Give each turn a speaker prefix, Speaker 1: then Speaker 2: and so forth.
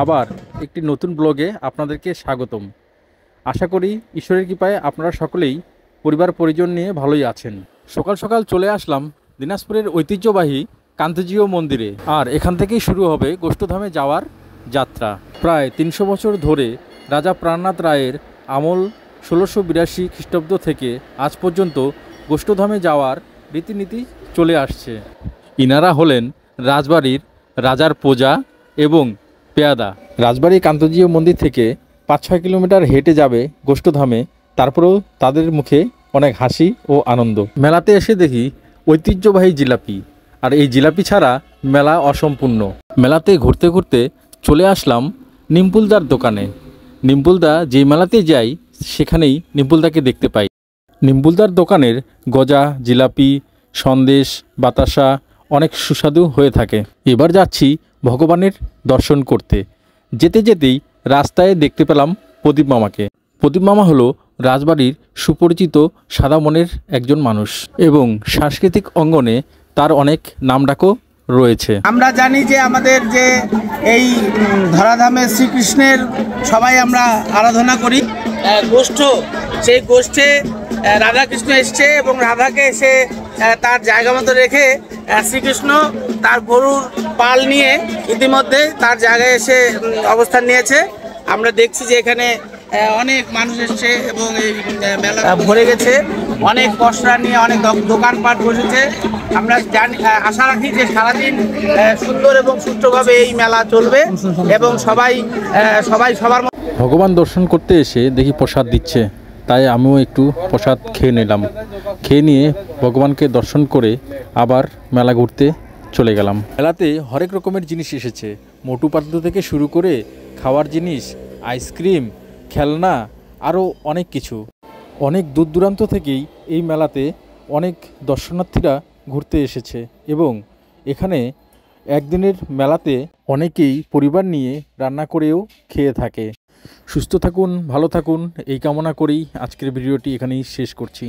Speaker 1: আবার একটি নতুন ব্লগে আপনাদেরকে স্বাগতম। আশা করি ঈশ্বরের কৃপায় আপনারা সকলেই পরিবার পরিজন নিয়ে ভালোই আছেন। সকাল সকাল চলে আসলাম দিনাজপুরের ঐতিহ্যবাহী কান্তজিউ মন্দিরে। আর এখান থেকেই শুরু হবে গোষ্ঠধামে যাওয়ার যাত্রা। প্রায় ৩০০ বছর ধরে রাজা প্রাণনাথ রায়ের আমল ১৬৮২ খ্রিস্টাব্দ থেকে আজ পর্যন্ত গোষ্ঠধামে যাওয়ার রীতিনীতি চলে আসছে। ইনারা হলেন রাজবাড়ির রাজার প্রজা এবং পেয়াদা। রাজবাড়ি কান্তজিউ মন্দির থেকে ৫-৬ কিলোমিটার হেঁটে যাবে গোষ্ঠধামে। তারপরেও তাদের মুখে অনেক হাসি ও আনন্দ। মেলাতে এসে দেখি ঐতিহ্যবাহী জিলাপি, আর এই জিলাপি ছাড়া মেলা অসম্পূর্ণ। মেলাতে ঘুরতে ঘুরতে চলে আসলাম নিমপুলদার দোকানে। নিমপুলদা যেই মেলাতে যাই সেখানেই নিমপুলদাকে দেখতে পাই। নিমপুলদার দোকানের গজা, জিলাপি, সন্দেশ, বাতাসা অনেক সুস্বাদু হয়ে থাকে। এবার যাচ্ছি ভগবানের দর্শন করতে। যেতে যেতেই রাস্তায় দেখতে পেলাম প্রদীপ মামাকে। প্রদীপ মামা হলো রাজবাড়ির সুপরিচিত সাদা মনের একজন মানুষ এবং সাংস্কৃতিক অঙ্গনে তার অনেক নামডাকও রয়েছে।
Speaker 2: আমরা জানি যে আমাদের যে এই ধরাধামে শ্রীকৃষ্ণের সবাই আমরা আরাধনা করি গোষ্ঠ, সেই গোষ্ঠে রাধাকৃষ্ণ এসছে এবং রাধাকে এসে তার জায়গা মতো রেখে শ্রীকৃষ্ণ তার গরুর পাল নিয়ে ইতিমধ্যে তার জায়গায় এসে অবস্থান নিয়েছে। আমরা দেখছি যে এখানে অনেক মানুষ এসছে এবং এই মেলা ভরে গেছে। অনেক পসরা নিয়ে অনেক দোকানপাট বসেছে। আমরা জানি, আশা রাখি যে সারাদিন সুন্দর এবং সুষ্ঠুভাবে এই মেলা চলবে এবং সবাই সবার
Speaker 1: ভগবান দর্শন করতে এসে দেখি প্রসাদ দিচ্ছে, তাই আমিও একটু প্রসাদ খেয়ে নিলাম। খেয়ে নিয়ে ভগবানকে দর্শন করে আবার মেলা ঘুরতে চলে গেলাম। মেলাতে হরেক রকমের জিনিস এসেছে, মোটু পাতলু থেকে শুরু করে খাওয়ার জিনিস, আইসক্রিম, খেলনা, আরও অনেক কিছু। অনেক দূর দূরান্ত থেকেই এই মেলাতে অনেক দর্শনার্থীরা ঘুরতে এসেছে এবং এখানে একদিনের মেলাতে অনেকেই পরিবার নিয়ে রান্না করেও খেয়ে থাকে। সুস্থ থাকুন, ভালো থাকুন এই কামনা করেই আজকের ভিডিওটি এখানেই শেষ করছি।